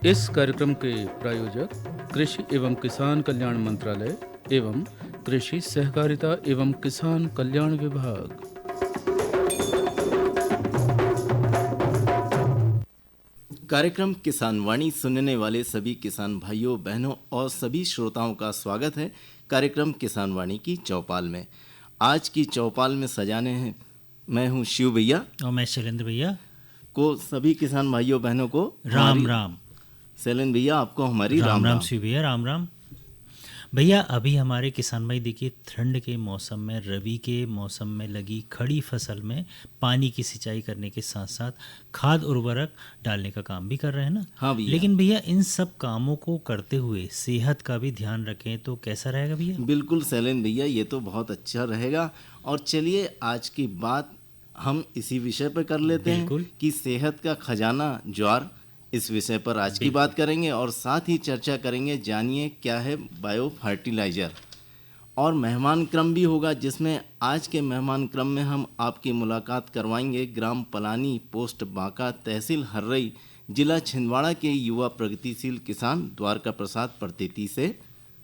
इस कार्यक्रम के प्रायोजक कृषि एवं किसान कल्याण मंत्रालय एवं कृषि सहकारिता एवं किसान कल्याण विभाग। कार्यक्रम किसान वाणी सुनने वाले सभी किसान भाइयों बहनों और सभी श्रोताओं का स्वागत है कार्यक्रम किसान वाणी की चौपाल में। आज की चौपाल में सजाने हैं मैं हूं शिव भैया और मैं शैलेंद्र भैया को सभी किसान भाइयों बहनों को राम राम। शैलेंद्र भैया आपको हमारी राम राम। शिव भैया राम राम। भैया अभी हमारे किसान भाई देखिए ठंड के मौसम में रबी के मौसम में लगी खड़ी फसल में पानी की सिंचाई करने के साथ साथ खाद उर्वरक डालने का काम भी कर रहे हैं ना। हाँ भैया। लेकिन भैया इन सब कामों को करते हुए सेहत का भी ध्यान रखें तो कैसा रहेगा भैया? बिल्कुल शैलेंद्र भैया, ये तो बहुत अच्छा रहेगा। और चलिए आज की बात हम इसी विषय पर कर लेते हैं कि सेहत का खजाना ज्वार, इस विषय पर आज की बात करेंगे और साथ ही चर्चा करेंगे। जानिए क्या है बायो फर्टिलाइजर, और मेहमान क्रम भी होगा जिसमें आज के मेहमान क्रम में हम आपकी मुलाकात करवाएंगे ग्राम पलानी, पोस्ट बांका, तहसील हर्रई, जिला छिंदवाड़ा के युवा प्रगतिशील किसान द्वारका प्रसाद प्रतीति से।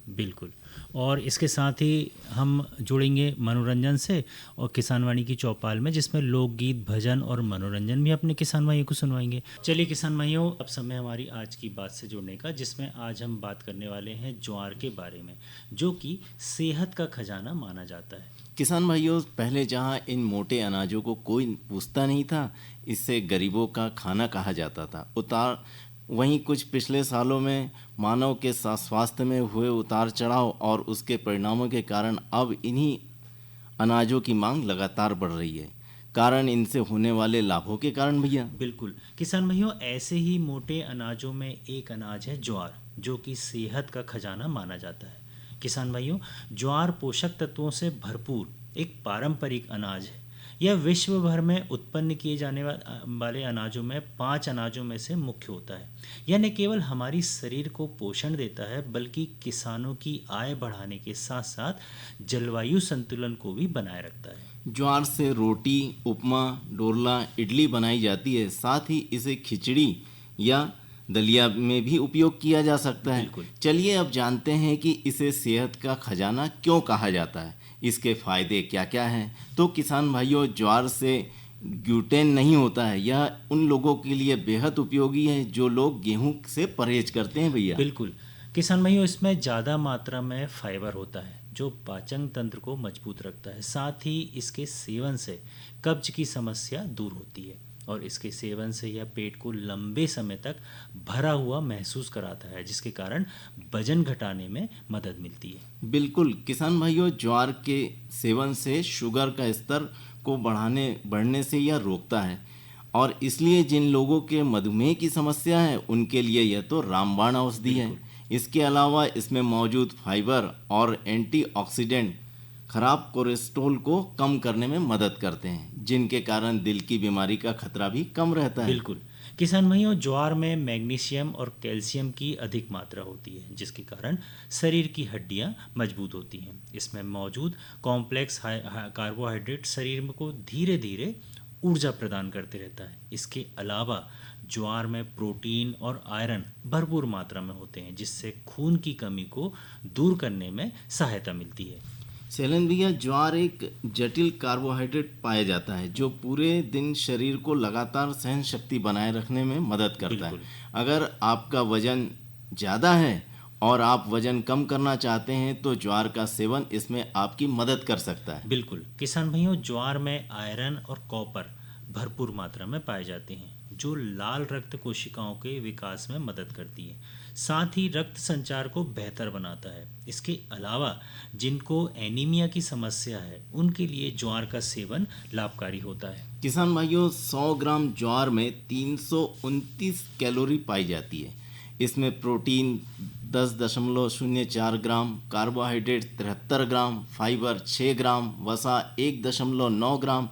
बिल्कुल। और इसके साथ ही हम जुड़ेंगे मनोरंजन से और किसान वाणी की चौपाल में, जिसमें लोकगीत, भजन और मनोरंजन भी अपने किसान भाइयों को सुनवाएंगे। चलिए किसान भाइयों, अब समय हमारी आज की बात से जुड़ने का, जिसमें आज हम बात करने वाले हैं ज्वार के बारे में, जो कि सेहत का खजाना माना जाता है। किसान भाइयों, पहले जहाँ इन मोटे अनाजों को कोई पूछता नहीं था, इससे गरीबों का खाना कहा जाता था। वहीं कुछ पिछले सालों में मानव के स्वास्थ्य में हुए उतार चढ़ाव और उसके परिणामों के कारण अब इन्हीं अनाजों की मांग लगातार बढ़ रही है। कारण इनसे होने वाले लाभों के कारण भैया। बिल्कुल किसान भाइयों, ऐसे ही मोटे अनाजों में एक अनाज है ज्वार, जो कि सेहत का खजाना माना जाता है। किसान भाइयों, ज्वार पोषक तत्वों से भरपूर एक पारंपरिक अनाज है। यह विश्व भर में उत्पन्न किए जाने वाले अनाजों में 5 अनाजों में से मुख्य होता है। यह न केवल हमारी शरीर को पोषण देता है, बल्कि किसानों की आय बढ़ाने के साथ साथ जलवायु संतुलन को भी बनाए रखता है। ज्वार से रोटी, उपमा, डोरला, इडली बनाई जाती है। साथ ही इसे खिचड़ी या दलिया में भी उपयोग किया जा सकता है। चलिए अब जानते हैं कि इसे सेहत का खजाना क्यों कहा जाता है, इसके फायदे क्या क्या हैं। तो किसान भाइयों, ज्वार से ग्लूटेन नहीं होता है। यह उन लोगों के लिए बेहद उपयोगी है जो लोग गेहूं से परहेज करते हैं भैया। बिल्कुल किसान भाइयों, इसमें ज़्यादा मात्रा में फाइबर होता है जो पाचन तंत्र को मजबूत रखता है। साथ ही इसके सेवन से कब्ज की समस्या दूर होती है और इसके सेवन से यह पेट को लंबे समय तक भरा हुआ महसूस कराता है, जिसके कारण वजन घटाने में मदद मिलती है। बिल्कुल किसान भाइयों, ज्वार के सेवन से शुगर का स्तर को बढ़ने से यह रोकता है और इसलिए जिन लोगों के मधुमेह की समस्या है उनके लिए यह तो रामबाण औषधि है। इसके अलावा इसमें मौजूद फाइबर और एंटीऑक्सीडेंट खराब कोलेस्ट्रॉल को कम करने में मदद करते हैं, जिनके कारण दिल की बीमारी का खतरा भी कम रहता है। बिल्कुल किसान भाइयों, ज्वार में मैग्नीशियम और कैल्शियम की अधिक मात्रा होती है, जिसके कारण शरीर की हड्डियां मजबूत होती हैं। इसमें मौजूद कॉम्प्लेक्स कार्बोहाइड्रेट शरीर को धीरे धीरे ऊर्जा प्रदान करते रहता है। इसके अलावा ज्वार में प्रोटीन और आयरन भरपूर मात्रा में होते हैं, जिससे खून की कमी को दूर करने में सहायता मिलती है। शैलेंद्र भैया, ज्वार एक जटिल कार्बोहाइड्रेट पाया जाता है जो पूरे दिन शरीर को लगातार सहन शक्ति बनाए रखने में मदद करता है। अगर आपका वजन ज़्यादा है और आप वजन कम करना चाहते हैं तो ज्वार का सेवन इसमें आपकी मदद कर सकता है। बिल्कुल किसान भाइयों, ज्वार में आयरन और कॉपर भरपूर मात्रा में पाए जाते हैं, जो लाल रक्त कोशिकाओं के विकास में मदद करती है। साथ ही रक्त संचार को बेहतर बनाता है। इसके अलावा जिनको एनीमिया की समस्या है उनके लिए ज्वार का सेवन लाभकारी होता है। किसान भाइयों, 100 ग्राम ज्वार में 329 कैलोरी पाई जाती है। इसमें प्रोटीन 10.04 ग्राम, कार्बोहाइड्रेट 73 ग्राम, फाइबर 6 ग्राम, वसा 1.9 ग्राम,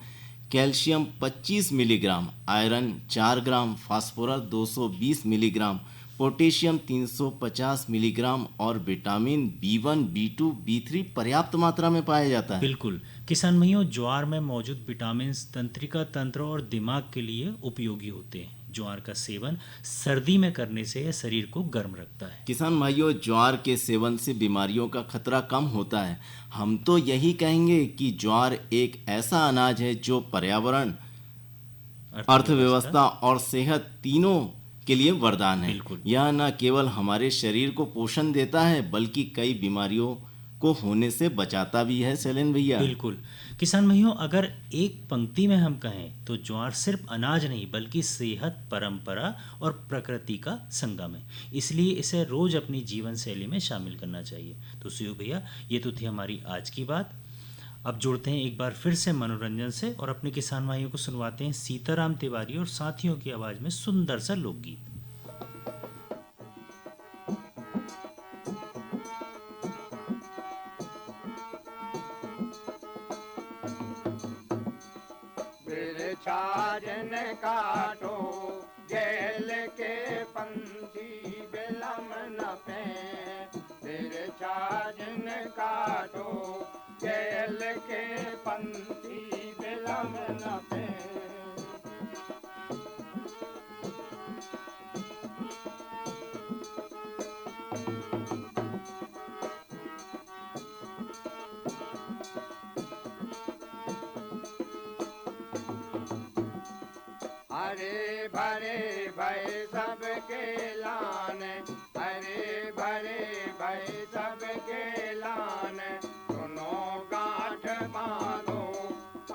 कैल्शियम 25 मिलीग्राम, आयरन 4 ग्राम, फास्फोरस 220 मिलीग्राम, पोटेशियम 350 मिलीग्राम और विटामिन B1, B2, B3 पर्याप्त मात्रा में पाया जाता है। बिल्कुल किसान भाइयों, ज्वार में मौजूद विटामिन तंत्रिका तंत्र और दिमाग के लिए उपयोगी होते हैं, ज्वार का सेवन सर्दी में करने से यह शरीर को गर्म रखता है। किसान भाइयों, ज्वार के सेवन से बीमारियों का खतरा कम होता है। हम तो यही कहेंगे कि ज्वार एक ऐसा अनाज है जो पर्यावरण, अर्थव्यवस्था और सेहत तीनों के लिए वरदान है। यह न केवल हमारे शरीर को पोषण देता है बल्कि कई बीमारियों को होने से बचाता भी है। सेलेन भैया, बिल्कुल। किसान भाइयों, अगर एक पंक्ति में हम कहें तो ज्वार सिर्फ अनाज नहीं बल्कि सेहत, परंपरा और प्रकृति का संगम है। इसलिए इसे रोज अपनी जीवन शैली में शामिल करना चाहिए। तो सुयोग भैया, ये तो थी हमारी आज की बात। अब जुड़ते हैं एक बार फिर से मनोरंजन से और अपने किसान भाइयों को सुनवाते हैं सीताराम तिवारी और साथियों की आवाज में सुंदर सा लोकगीत। छाजन काटो गेल के पंथी बिलम न पे, तेरे छाजन काटो गेल के पंथी बिलम न पे। हरे भरे भय सबके लान, हरे भरे भय सबके लान, सुनो गांठ बांधो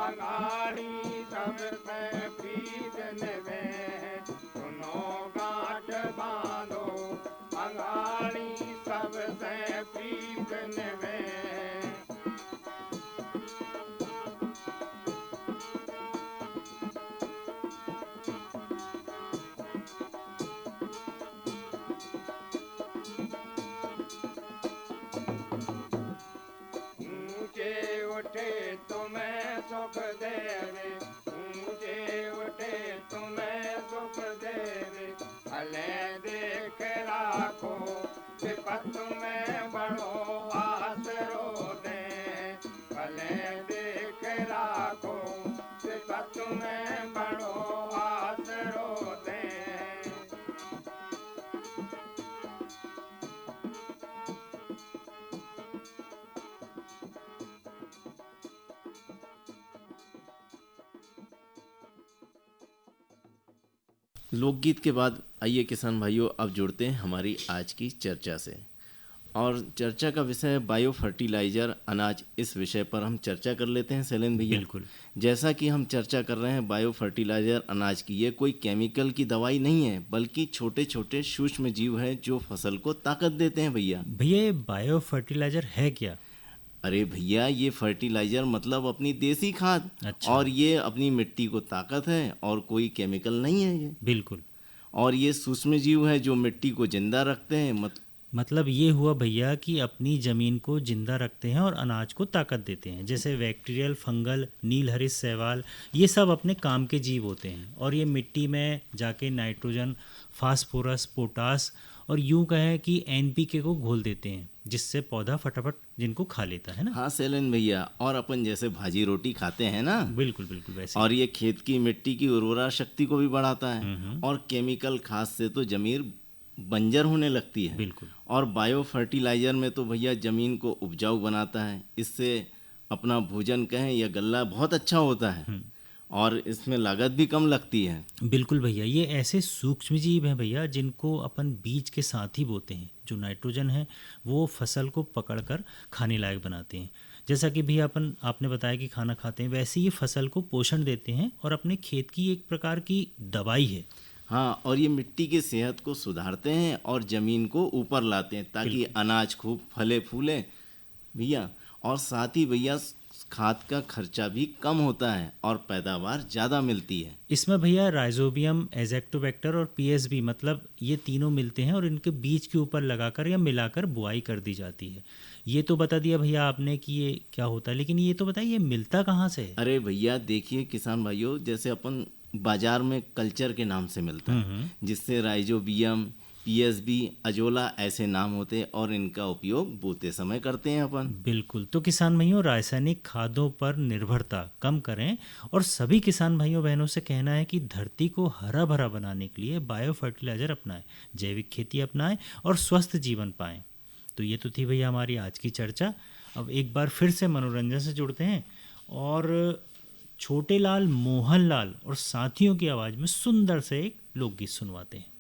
अगाड़ी सबसे प्रीतन में, सुनो गांठ बांधो अगाड़ी सबसे प्रीतन में। उठे तुम्हें सुख देवे, ऊंचे उठे तुम्हें सुख देवे, भले देख राखो विपत में बड़ो आसरो दे, भले देख राखो विपत में बड़ो आसरो दे। लोकगीत के बाद आइए किसान भाइयों अब जुड़ते हैं हमारी आज की चर्चा से। और चर्चा का विषय है बायो फर्टिलाइजर अनाज। इस विषय पर हम चर्चा कर लेते हैं सेलेन भैया। बिल्कुल। जैसा कि हम चर्चा कर रहे हैं बायो फर्टिलाइजर अनाज की, ये कोई केमिकल की दवाई नहीं है बल्कि छोटे छोटे सूक्ष्म जीव हैं जो फसल को ताकत देते हैं। भैया ये बायो फर्टिलाइजर है क्या? अरे भैया, ये फर्टिलाइजर मतलब अपनी देसी खाद। अच्छा। और ये अपनी मिट्टी को ताकत है और कोई केमिकल नहीं है ये। बिल्कुल। और ये सूक्ष्म जीव है जो मिट्टी को जिंदा रखते हैं। मतलब ये हुआ भैया कि अपनी ज़मीन को जिंदा रखते हैं और अनाज को ताकत देते हैं। जैसे बैक्टीरियल, फंगल, नीलहरित शैवाल, ये सब अपने काम के जीव होते हैं और ये मिट्टी में जाके नाइट्रोजन, फास्फोरस, पोटास और यूं कहें कि एनपीके को घोल देते हैं, जिससे पौधा फटाफट जिनको खा लेता है ना। हाँ सेलेन भैया, और अपन जैसे भाजी रोटी खाते हैं ना, बिल्कुल बिल्कुल वैसे। और ये खेत की मिट्टी की उर्वरा शक्ति को भी बढ़ाता है। और केमिकल खाद से तो जमीन बंजर होने लगती है। बिल्कुल। और बायो फर्टिलाइजर में तो भैया ज़मीन को उपजाऊ बनाता है। इससे अपना भोजन कहें या गल्ला बहुत अच्छा होता है और इसमें लागत भी कम लगती है। बिल्कुल भैया, ये ऐसे सूक्ष्म जीव हैं भैया जिनको अपन बीज के साथ ही बोते हैं। जो नाइट्रोजन है वो फसल को पकड़कर खाने लायक बनाते हैं। जैसा कि भैया आपने बताया कि खाना खाते हैं, वैसे ये फसल को पोषण देते हैं और अपने खेत की एक प्रकार की दवाई है। हाँ, और ये मिट्टी की सेहत को सुधारते हैं और ज़मीन को ऊपर लाते हैं ताकि अनाज खूब फले फूले भैया। और साथ ही भैया खाद का खर्चा भी कम होता है और पैदावार ज़्यादा मिलती है। इसमें भैया राइजोबियम, एजेक्टोबैक्टर और पीएसबी मतलब ये तीनों मिलते हैं और इनके बीज के ऊपर लगाकर या मिलाकर बुआई कर दी जाती है। ये तो बता दिया भैया आपने कि ये क्या होता है, लेकिन ये तो बताइए ये मिलता कहाँ से है? अरे भैया देखिए किसान भाइयों, जैसे अपन बाजार में कल्चर के नाम से मिलता है, जिससे राइजोबियम पीएसबी, अजोला ऐसे नाम होते हैं और इनका उपयोग बोते समय करते हैं अपन। बिल्कुल। तो किसान भाइयों, रासायनिक खादों पर निर्भरता कम करें और सभी किसान भाइयों बहनों से कहना है कि धरती को हरा भरा बनाने के लिए बायो फर्टिलाइजर अपनाएं, जैविक खेती अपनाएं और स्वस्थ जीवन पाएं। तो ये तो थी भैया हमारी आज की चर्चा। अब एक बार फिर से मनोरंजन से जुड़ते हैं और छोटे लाल, मोहन लाल और साथियों की आवाज़ में सुंदर से एक लोकगीत सुनवाते हैं।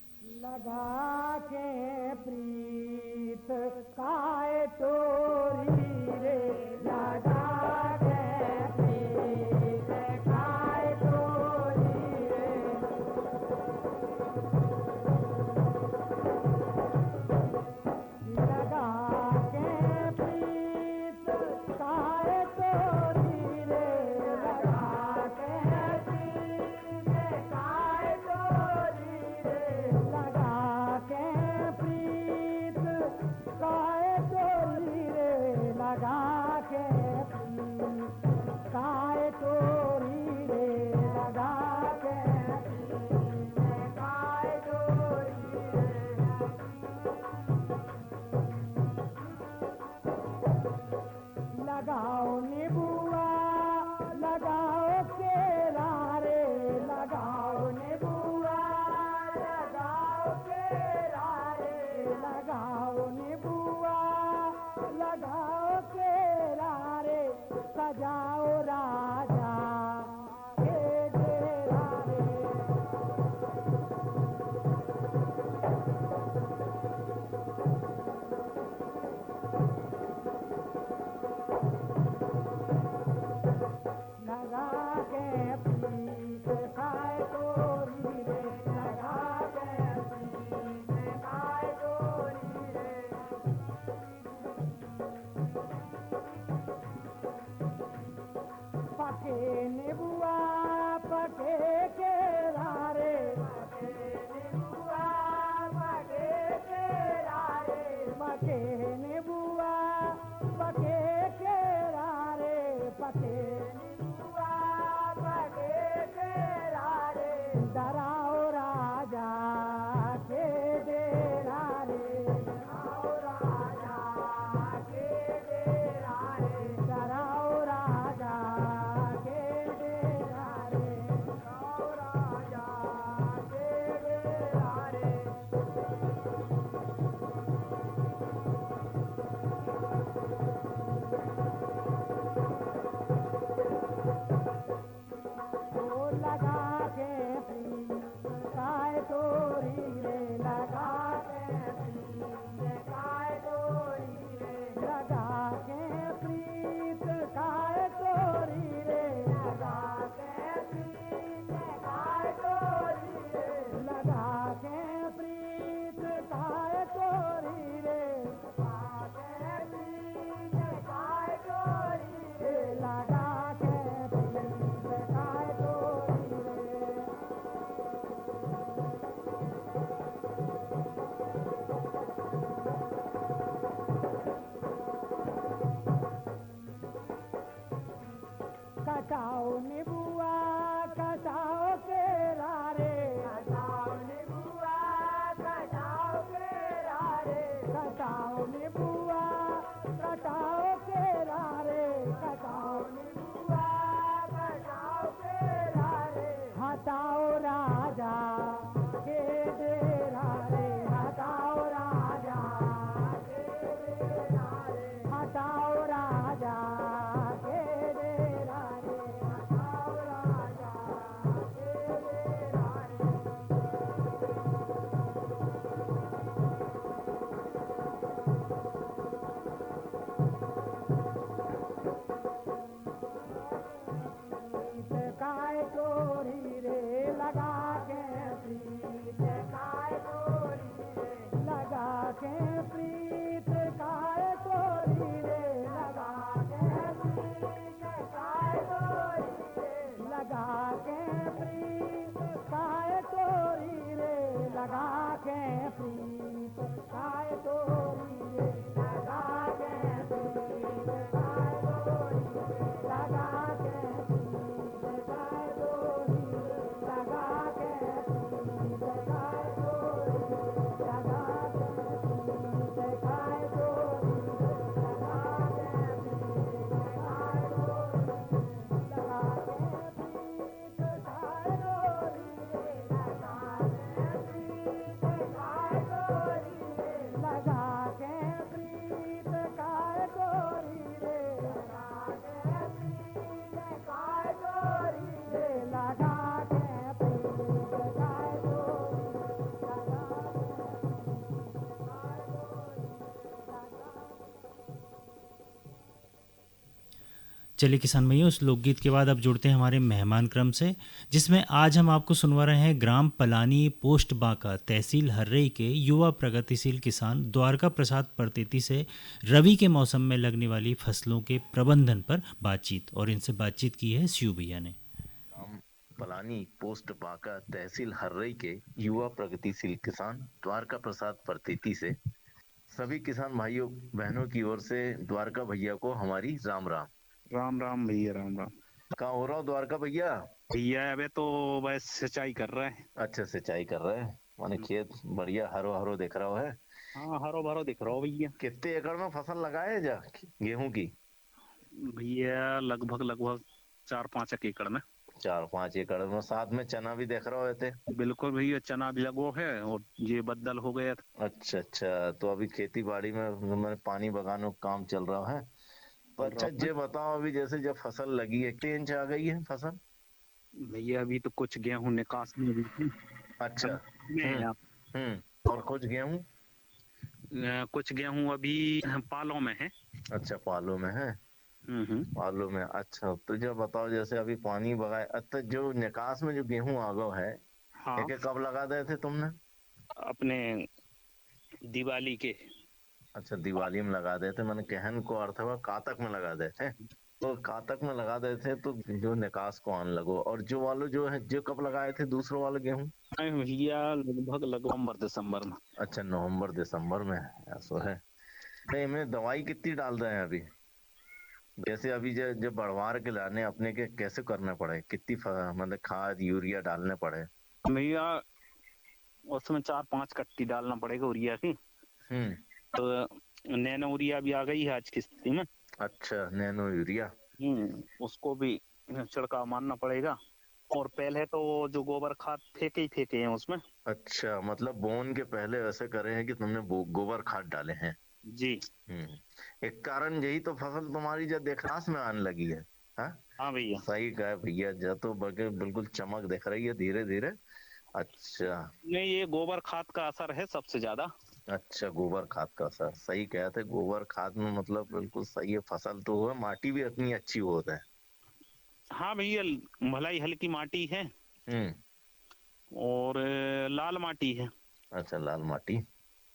लगा के प्रीत काय तोरी रे, लगा के प्रीत काय तोरी रे, लगा के प्रीत काय तोरी रे, लगा के प्रीत काय तोरी रे, लगा के प्रीत काय तोरी रे, लगा के प्रीत काय तोरी रे, लगा के प्रीत काय तोरी रे, लगाओ नीबुआ, लगाओ केला रे, लगाओ नीबुआ, लगाओ केला रे, लगाओ नीबुआ, लगाओ केला रे, सजाओ राजा के डेरा रे। लगा के प्रीत काय तोरी रे, लगा के प्रीत काय तोरी रे, पके नीबुआ, पके केला रे, पके नीबुआ, पके केला रे, पके नीबुआ, पके केला रे, पके नीबुआ, पके केला रे, डराओ राजा के डेरा रे, डराओ राजा के डेरा रे, डराओ राजा के डेरा रे, डराओ राजा के डेरा रे। ओ लगा के प्रीत काय तोरी रे, लगा के प्रीत काय तोरी रे, लगा के प्रीत काय तोरी रे, लगा के प्रीत काय तोरी रे, लगा के प्रीत काय तोरी रे, लगा के प्रीत काय तोरी रे, लगा के प्रीत काय तोरी रे। कटाओ नीबुआ, कटाओ केला रे, कटाओ नीबुआ, कटाओ केला रे, कटाओ नीबुआ, कटाओ केला रे, कटाओ नीबुआ, कटाओ केला रे, हटाओ राजा के डेरा रे, हटाओ राजा के डेरा रे, हटाओ राजा के डेरा रे, हटाओ राजा के डेरा रे। प्रीत काय तोरी रे, लगा के प्रीत काय तोरी रे, लगा के प्रीत काय तोरी रे, लगा के प्रीत काय तोरी रे, लगा के प्रीत काय तोरी रे, लगा के प्रीत काय तोरी रे, लगा के प्रीत काय तोरी रे, लगा के प्रीत काय तोरी रे, लगा के प्रीत काय तोरी रे, लगा चलिए किसान भाइयों, इस लोकगीत के बाद अब जुड़ते हैं हमारे मेहमान क्रम से, जिसमें आज हम आपको सुनवा रहे हैं ग्राम पलानी, पोस्ट बांका, तहसील हर्रई के युवा प्रगतिशील किसान द्वारका प्रसाद परतेती से रबी के मौसम में लगने वाली फसलों के प्रबंधन पर बातचीत। और इनसे बातचीत की है शिव भैया ने। हम पलानी, पोस्ट बांका, तहसील हर्रई के युवा प्रगतिशील किसान द्वारका प्रसाद परतेती से सभी किसान भाइयों बहनों की ओर से द्वारका भैया को हमारी राम राम। राम राम भैया, राम राम कहाँ हो रहा हूँ द्वारका भैया? भैया। अबे तो बस सिंचाई कर रहे हैं। अच्छा, सिंचाई कर रहे हैं, माने खेत बढ़िया हरो हरो दिख रहा है। हाँ, हरो भरो दिख रहा हो भैया। कितने एकड़ में फसल लगाए जा गेहूं की? भैया लगभग लगभग 4-5 एकड़ में। 4-5 एकड़ में, साथ में चना भी देख रहे थे। बिल्कुल भैया, चना भी लगो है और ये बदल हो गया था। अच्छा अच्छा, तो अभी खेती बाड़ी में पानी बगाने का काम चल रहा है। तो अच्छा ये बताओ, अभी जैसे जब फसल लगी है, कितने इंच आ गई है फसल? भैया अभी तो कुछ गेहूं निकास में भी है। अच्छा। में आप, और कुछ गेहूं? कुछ गेहूं अभी पालों में है। अच्छा, पालो में है। पालो में, अच्छा। तो जो बताओ, जैसे अभी पानी बगाए, अच्छा जो निकास में जो गेहूं आ गया है, हाँ, एक कब लगा दे थे तुमने? अपने दिवाली के। अच्छा, दिवाली में लगा देते, मैंने कहन को अर्थ हुआ कातक में लगा देते। तो कातक में लगा देते तो जो निकास को आने लगो, और जो वालों जो है जो कब लगाए थे दूसरों वाले गेहूं? भैया लगभग नवंबर दिसंबर में। अच्छा, नवंबर दिसंबर में, ऐसा है। तो इनमें दवाई कितनी डाल रहे हैं अभी? जैसे अभी जब बढ़वार के लाने अपने के कैसे करने पड़े, कितनी मतलब खाद यूरिया डालने पड़े? भैया उसमें 4-5 कट्टी डालना पड़ेगा यूरिया की। हम्म। तो नैनो यूरिया भी आ गई है आज की स्थिति में। अच्छा, नैनो यूरिया। उसको भी छिड़काव मारना पड़ेगा। और पहले तो जो गोबर खाद फेंके हैं उसमें। अच्छा, मतलब बोन के पहले ऐसे करे हैं कि तुमने गोबर खाद डाले हैं। जी। एक कारण यही तो फसल तुम्हारी जब देखास में आने लगी है। हाँ, हाँ भैया। सही कहा भैया, जब तो बिल्कुल चमक दिख रही है धीरे धीरे। अच्छा। नहीं, ये गोबर खाद का असर है सबसे ज्यादा। अच्छा, गोबर खाद का असर, सही कहे थे। गोबर खाद में मतलब बिल्कुल सही है, फसल तो हुआ, माटी भी इतनी अच्छी होता है। हाँ भैया, भलाई हल्की माटी है हम्म। और लाल माटी है। अच्छा, लाल माटी।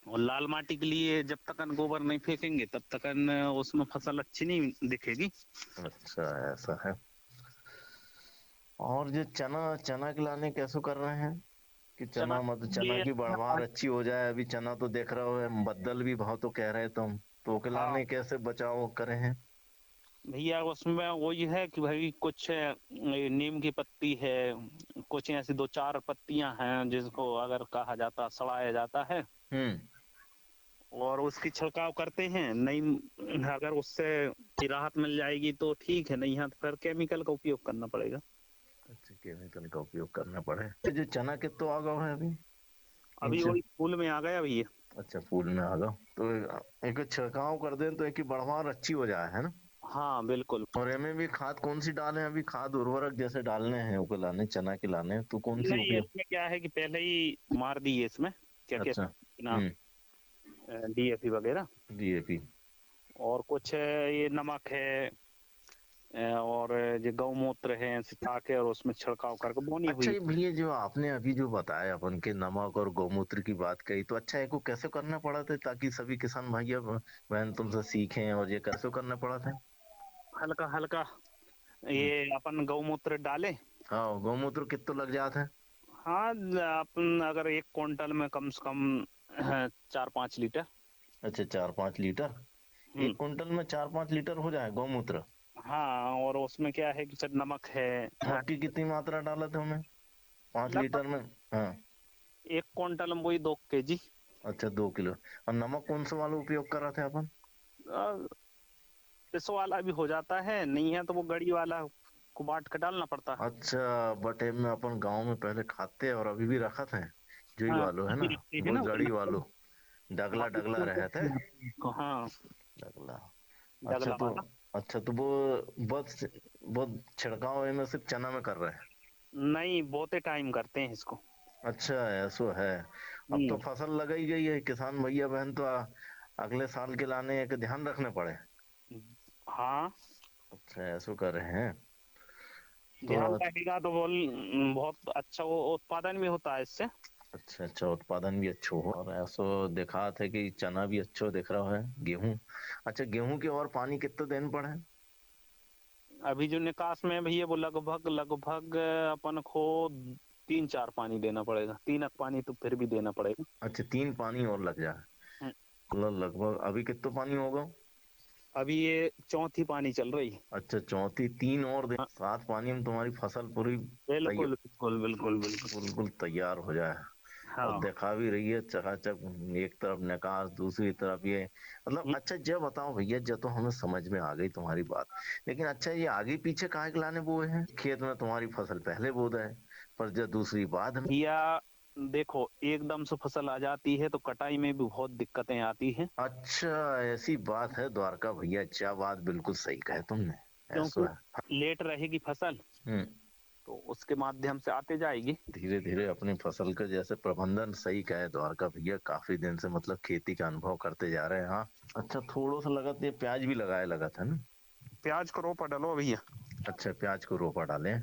और लाल माटी के लिए जब तक गोबर नहीं फेंकेंगे तब तक उसमें फसल अच्छी नहीं दिखेगी। अच्छा, ऐसा है। और जो चना चना के लाने कैसे कर रहे हैं कि चना मतलब चना ये की बढ़वार अच्छी हो जाए? अभी चना तो देख रहा हो बदल भी बहुत तो कह रहे तुम, तो के हाँ लाने कैसे बचाव करे हैं? भैया, उसमें वही है कि भाई कुछ नीम की पत्ती है, कुछ ऐसी 2-4 पत्तियां हैं जिसको अगर कहा जाता सड़ाया जाता है हम्म। और उसकी छिड़काव करते हैं। नहीं, अगर उससे राहत मिल जाएगी तो ठीक है, नहीं है तो फिर केमिकल का उपयोग करना पड़ेगा। अच्छा, केमिकल का उपयोग करना पड़े। तो जो चना कितना आ गया है अभी? अभी इंच? वही फूल में आ गया भैया। अच्छा, फूल में आ गया, तो एक छिड़काव कर दें तो एक बढ़वार अच्छी हो जाए, है ना? हाँ बिल्कुल। और एमे भी खाद कौन सी डालें? अभी खाद उर्वरक जैसे डालने हैं उनको लाने, चना के लाने, तो कौन सी नहीं, उपयोग? इसमें क्या है कि पहले ही मार दी है इसमें, क्या अच्छा। कहते हैं ना, DAP वगैरह। डीएपी। और कुछ ये नमक है और जो गौमूत्र है सिता के, और उसमें छिड़काव करके बोनी अच्छा, हुई। ये भैया जो आपने अभी जो बताया अपन के नमक और गौमूत्र की बात कही, तो अच्छा है को कैसे करना पड़ा था ताकि सभी किसान भैया बहन तुमसे सीखें, और ये कैसे करना पड़ा था? हल्का हल्का हम्म। ये अपन गौमूत्र डाले। हाँ, गौमूत्र कितना लग जाता है? हाँ, अपन अगर 1 क्विंटल में कम से कम 4-5 लीटर। अच्छा, 4-5 लीटर। हम्म। 1 कुंटल में 4-5 लीटर हो जाए गौमूत्र? हाँ, और उसमें क्या है कि फिर नमक है। नमक की कितनी मात्रा डाला था हमें 5 लीटर में? लगभग हाँ। 1 क्विंटल में वही 2 kg। अच्छा, 2 किलो। और नमक कौन सा वाला उपयोग कर रहे थे अपन? पिसो वाला भी हो जाता है, नहीं है तो वो गड़ी वाला को बाट के डालना पड़ता है। अच्छा, बटे में अपन गांव में पहले खाते और अभी भी रखत हैं, जो ही हाँ, वालो है ना, भी रखते हैं वो ना गड़ी वालो, डगला डगला रहता है। हाँ, डगला। अच्छा डगला तो, वाला। अच्छा तो वो बस बहुत छिड़काव है में सिर्फ चना में कर रहे हैं? नहीं, बोते टाइम करते हैं इसको। अच्छा, ऐसो है। अब तो हम्म। फसल लगाई गई है, किसान भैया बहन तो अगले साल के लाने एक ध्यान रखने पड़े। हाँ, अच्छा ऐसा कर रहे हैं तो। ध्यान रहेगा तो बहुत अच्छा वो उत्पादन भी होता है इससे। अच्छा अच्छा, उत्पादन भी अच्छा हो। और ऐसा देखा था कि चना भी अच्छा दिख रहा है, गेहूं। अच्छा, गेहूं के और पानी कितने दिन पड़े? अभी जो निकास में है भैया वो लगभग लगभग अपन को 3-4 पानी देना पड़ेगा, 3 पानी तो फिर भी देना पड़ेगा। अच्छा, 3 पानी और लग जाए। हम्म, मतलब लगभग अभी कितना पानी होगा? अभी ये चौथी पानी चल रही है। अच्छा, चौथी 3 और दिन, हाँ, 7 पानी में तुम्हारी फसल पूरी बिल्कुल बिल्कुल बिल्कुल बिल्कुल। बिल्कुल तैयार हो जाए। और हाँ। दिखा भी रही है चकाचक, एक तरफ निकास, दूसरी तरफ ये। मतलब हम्म, अच्छा, जब बताओ भैया, जब तो हमें समझ में आ गई तुम्हारी बात। लेकिन अच्छा, ये आगे पीछे काहे के लाने बोए हैं? खेत में तुम्हारी फसल पहले बो है, पर जब दूसरी बाद में। भैया देखो, एकदम से फसल आ जाती है तो कटाई में भी बहुत दिक्कतें आती हैं। अच्छा, ऐसी बात है द्वारका भैया, क्या बात बिल्कुल सही कहे तुमने। क्योंकि ऐसा है। लेट रहेगी फसल हम्म। तो उसके माध्यम से आते जाएगी। धीरे धीरे अपनी फसल का जैसे प्रबंधन, सही कहे द्वारका भैया, काफी दिन से मतलब खेती का अनुभव करते जा रहे हैं। हाँ। अच्छा, थोड़ा सा लगा ये प्याज भी लगाए, लगा था ना? प्याज को रोपा डालो भैया। अच्छा, प्याज को रोपा डाले।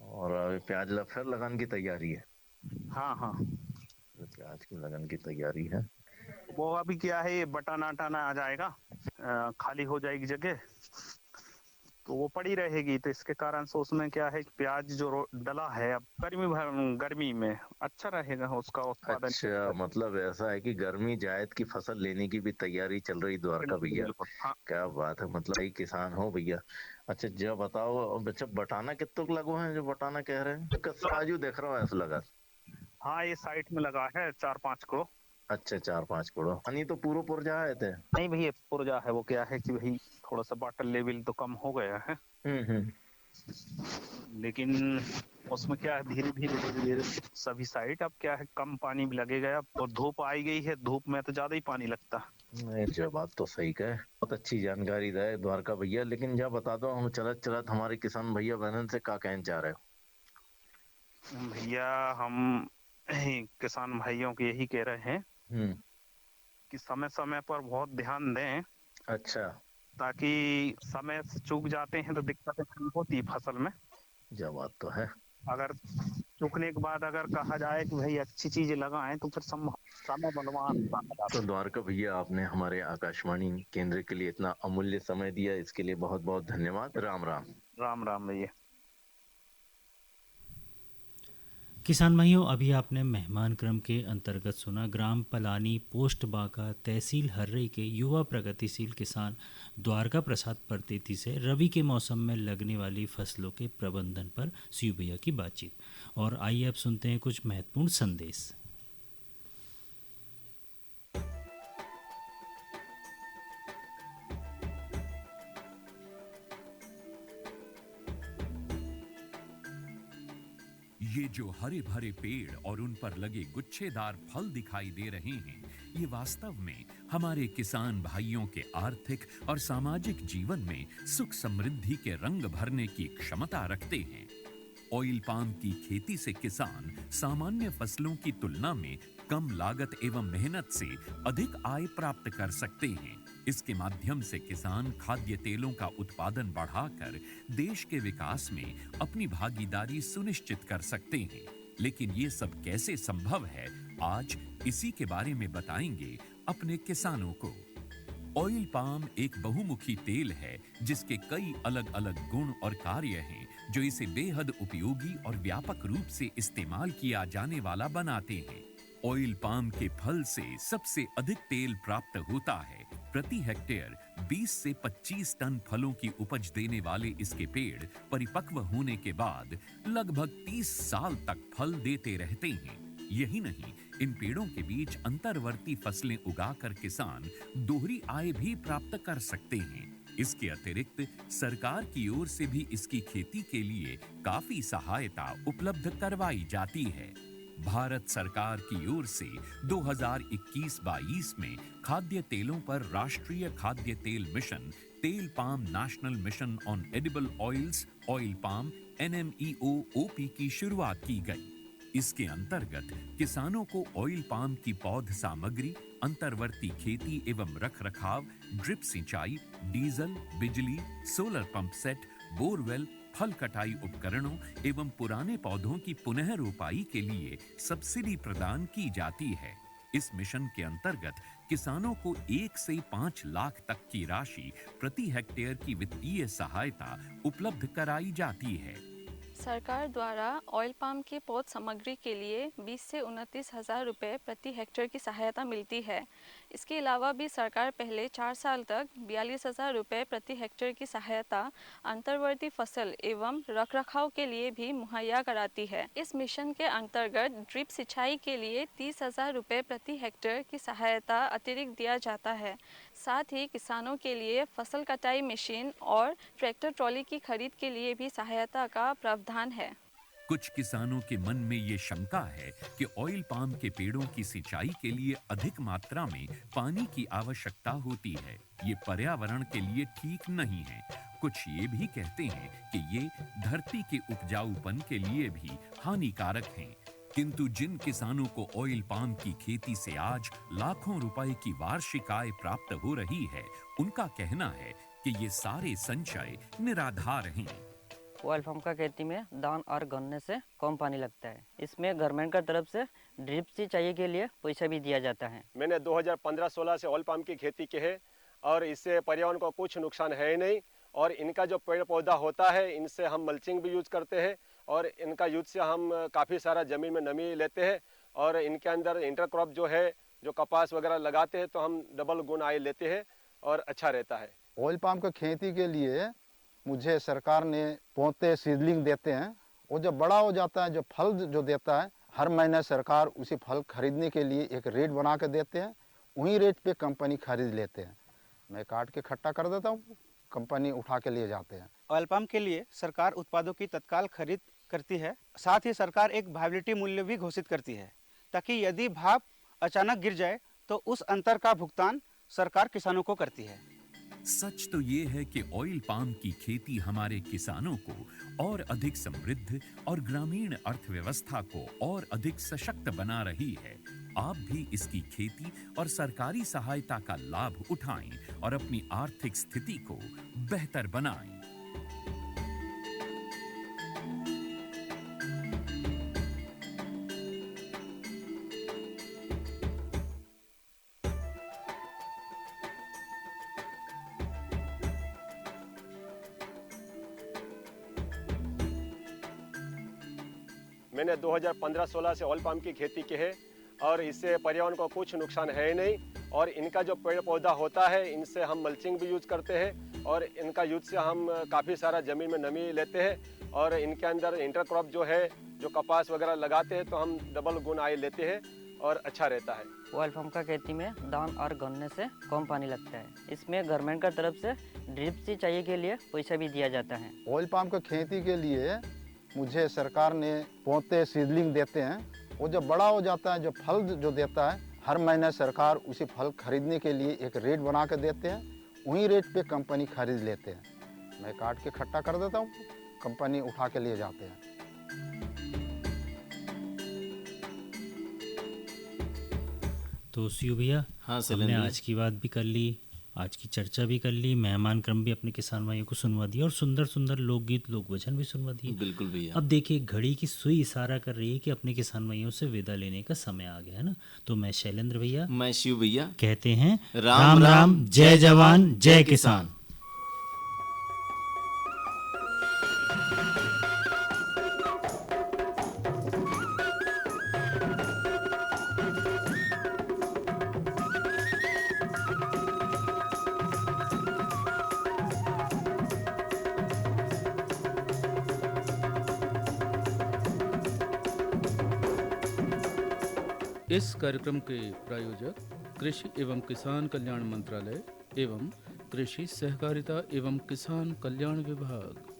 और अभी प्याज फिर लगन की तैयारी है? हाँ हाँ। तो प्याज की लगन की तैयारी है। वो अभी क्या है, ये बटाना अटाना आ जाएगा, खाली हो जाएगी जगह तो वो पड़ी रहेगी, तो इसके कारण से उसमें क्या है कि प्याज जो डला है अब गर्मी में अच्छा रहेगा उसका उत्पादन। अच्छा, मतलब ऐसा है कि गर्मी जायद की फसल लेने की भी तैयारी चल रही द्वारका बिल्कुल भैया। बिल्कुल हाँ। क्या बात है, मतलब सही किसान हो भैया। अच्छा, जब बताओ, अच्छा बटाना कितने लगो हैं, जो बटाना कह रहे हैं, कस्सा आजू देख रहा हूँ ऐसा लगा। हाँ, ये साइड में लगा है 4-5 करो। अच्छा, 4-5 करोड़, नहीं तो पूरा पुरजा आए थे। नहीं भैया, पुरजा है, वो क्या है कि भाई थोड़ा सा वाटर लेवल तो कम हो गया है, हम्म। लेकिन उसमें क्या है, धीरे धीरे धीरे धीरे सभी साइड अब क्या है, कम पानी भी लगेगा अब, और धूप आई गई है, धूप में तो ज्यादा ही पानी लगता। नहीं, जब बात तो सही कहे, बहुत अच्छी जानकारी दे द्वारका भैया। लेकिन जब बता दो, हम चलत चलत हमारे किसान भैया बहन से का कहना चाह रहे हो? भैया हम किसान भाइयों को यही कह रहे हैं हम्म। कि समय समय पर बहुत ध्यान दें, अच्छा, ताकि समय से चूक जाते हैं तो दिक्कतें नहीं होती फसल में। जब बात तो है। अगर चूकने के बाद अगर कहा जाए कि भाई अच्छी चीजें लगाएं तो फिर समय बलवान कहा तो जाता है। द्वारका भैया, आपने हमारे आकाशवाणी केंद्र के लिए इतना अमूल्य समय दिया, इसके लिए बहुत बहुत धन्यवाद। राम राम। राम राम भैया। किसान भाइयों, अभी आपने मेहमान क्रम के अंतर्गत सुना ग्राम पलानी, पोस्ट बाका, तहसील हर्रई के युवा प्रगतिशील किसान द्वारका प्रसाद परतेती से रवि के मौसम में लगने वाली फसलों के प्रबंधन पर सीयू भैया की बातचीत। और आइए अब सुनते हैं कुछ महत्वपूर्ण संदेश। ये जो हरे भरे पेड़ और उन पर लगे गुच्छेदार फल दिखाई दे रहे हैं, ये वास्तव में हमारे किसान भाइयों के आर्थिक और सामाजिक जीवन में सुख समृद्धि के रंग भरने की क्षमता रखते हैं। ऑयल पाम की खेती से किसान सामान्य फसलों की तुलना में कम लागत एवं मेहनत से अधिक आय प्राप्त कर सकते हैं। इसके माध्यम से किसान खाद्य तेलों का उत्पादन बढ़ाकर देश के विकास में अपनी भागीदारी सुनिश्चित कर सकते हैं। लेकिन ये सब कैसे संभव है, आज इसी के बारे में बताएंगे अपने किसानों को। ऑयल पाम एक बहुमुखी तेल है जिसके कई अलग अलग गुण और कार्य हैं जो इसे बेहद उपयोगी और व्यापक रूप से इस्तेमाल किया जाने वाला बनाते हैं। ऑयल पाम के फल से सबसे अधिक तेल प्राप्त होता है। प्रति हेक्टेयर 20 से 25 टन फलों की उपज देने वाले इसके पेड़ परिपक्व होने के बाद लगभग 30 साल तक फल देते रहते हैं। यही नहीं, इन पेड़ों के बीच अंतर्वर्ती फसलें उगाकर किसान दोहरी आय भी प्राप्त कर सकते हैं। इसके अतिरिक्त सरकार की ओर से भी इसकी खेती के लिए काफी सहायता उपलब्ध करवाई जाती है। भारत सरकार की ओर से 2021-22 में खाद्य तेलों पर राष्ट्रीय खाद्य तेल मिशन, तेल palm national mission on edible oils, oil palm NMEO-OP की शुरुआत की गई। इसके अंतर्गत किसानों को ऑयल पाम की पौध सामग्री, अंतर्वर्ती खेती एवं रखरखाव, ड्रिप सिंचाई, डीजल, बिजली, सोलर पंप सेट, बोरवेल, फल कटाई उपकरणों एवं पुराने पौधों की पुनः रोपाई के लिए सब्सिडी प्रदान की जाती है। इस मिशन के अंतर्गत किसानों को 1 से 5 लाख तक की राशि प्रति हेक्टेयर की वित्तीय सहायता उपलब्ध कराई जाती है। सरकार द्वारा ऑयल पाम की पौध सामग्री के लिए 20 से 29 हज़ार रुपये प्रति हेक्टेयर की सहायता मिलती है। इसके अलावा भी सरकार पहले 4 साल तक 42,000 रुपये प्रति हेक्टेयर की सहायता अंतर्वर्ती फसल एवं रखरखाव के लिए भी मुहैया कराती है। इस मिशन के अंतर्गत ड्रिप सिंचाई के लिए 30,000 रुपये प्रति हेक्टेयर की सहायता अतिरिक्त दिया जाता है। साथ ही किसानों के लिए फसल कटाई मशीन और ट्रैक्टर ट्रॉली की खरीद के लिए भी सहायता का प्रावधान है। कुछ किसानों के मन में ये शंका है कि ऑयल पाम के पेड़ों की सिंचाई के लिए अधिक मात्रा में पानी की आवश्यकता होती है। ये पर्यावरण के लिए ठीक नहीं है। कुछ ये भी कहते हैं कि ये धरती के उपजाऊपन के लिए भी हानिकारक हैं। किंतु जिन किसानों को ऑयल पाम की खेती से आज लाखों रुपए की वार्षिक आय प्राप्त हो रही है, उनका कहना है कि ये सारे संचय निराधार हैं। ऑयल पाम का खेती में धान और गन्ने से कम पानी लगता है। इसमें गवर्नमेंट का तरफ से ड्रिप सिंचाई के लिए पैसा भी दिया जाता है। मैंने 2015-16 से ऑयल पाम की खेती की है और इससे पर्यावरण को कुछ नुकसान है ही नहीं। और इनका जो पेड़ पौधा होता है, इनसे हम मल्चिंग भी यूज करते हैं और इनका यूज से हम काफ़ी सारा ज़मीन में नमी लेते हैं। और इनके अंदर इंटरक्रॉप जो है, जो कपास वगैरह लगाते हैं, तो हम डबल गुण आय लेते हैं और अच्छा रहता है। ऑयल पाम की खेती के लिए मुझे सरकार ने पौधे सीडलिंग देते हैं। वो जब बड़ा हो जाता है, जो फल जो देता है, हर महीने सरकार उसी फल खरीदने के लिए एक रेट बना के देते हैं। वही रेट पे कंपनी खरीद लेते हैं। मैं काट के इकट्ठा कर देता हूँ, कंपनी उठा के लिए जाते हैं। ऑयल पाम के लिए सरकार उत्पादों की तत्काल खरीद करती है। साथ ही सरकार एक वायबिलिटी मूल्य भी घोषित करती है, ताकि यदि भाव अचानक गिर जाए तो उस अंतर का भुगतान सरकार किसानों को करती है। सच तो ये है कि ऑयल पाम की खेती हमारे किसानों को और अधिक समृद्ध और ग्रामीण अर्थव्यवस्था को और अधिक सशक्त बना रही है। आप भी इसकी खेती और सरकारी सहायता का लाभ उठाएं और अपनी आर्थिक स्थिति को बेहतर बनाएं। मैंने 2015-16 से ऑयल पाम की खेती की है और इससे पर्यावरण को कुछ नुकसान है ही नहीं। और इनका जो पेड़ पौधा होता है, इनसे हम मल्चिंग भी यूज करते हैं और इनका यूज से हम काफ़ी सारा ज़मीन में नमी लेते हैं। और इनके अंदर इंटरक्रॉप जो है, जो कपास वगैरह लगाते हैं, तो हम डबल गुण आय लेते हैं और अच्छा रहता है। ऑयल पाम का खेती में धान और गन्ने से कम पानी लगता है। इसमें गवर्नमेंट का तरफ से ड्रिप सिंचाई के लिए पैसा भी दिया जाता है। ऑयल पाम की खेती के लिए मुझे सरकार ने पौधे सीडलिंग देते हैं। वो जब बड़ा हो जाता है, जो फल जो देता है, हर महीने सरकार उसी फल खरीदने के लिए एक रेट बना के देते हैं। वही रेट पे कंपनी खरीद लेते हैं। मैं काट के इकट्ठा कर देता हूँ, कंपनी उठा के लिए जाते हैं। तो सीयू भैया, हाँ, हमने आज की बात भी कर ली, आज की चर्चा भी कर ली, मेहमान क्रम भी अपने किसान भाइयों को सुनवा दिया और सुंदर सुंदर लोकगीत लोक वचन भी सुनवा दिए। बिल्कुल भैया। अब देखिए, घड़ी की सुई इशारा कर रही है कि अपने किसान भाइयों से विदा लेने का समय आ गया है ना। तो मैं शैलेंद्र भैया, मैं शिव भैया कहते हैं राम राम, जय जवान जय किसान। इस कार्यक्रम के प्रायोजक कृषि एवं किसान कल्याण मंत्रालय एवं कृषि सहकारिता एवं किसान कल्याण विभाग।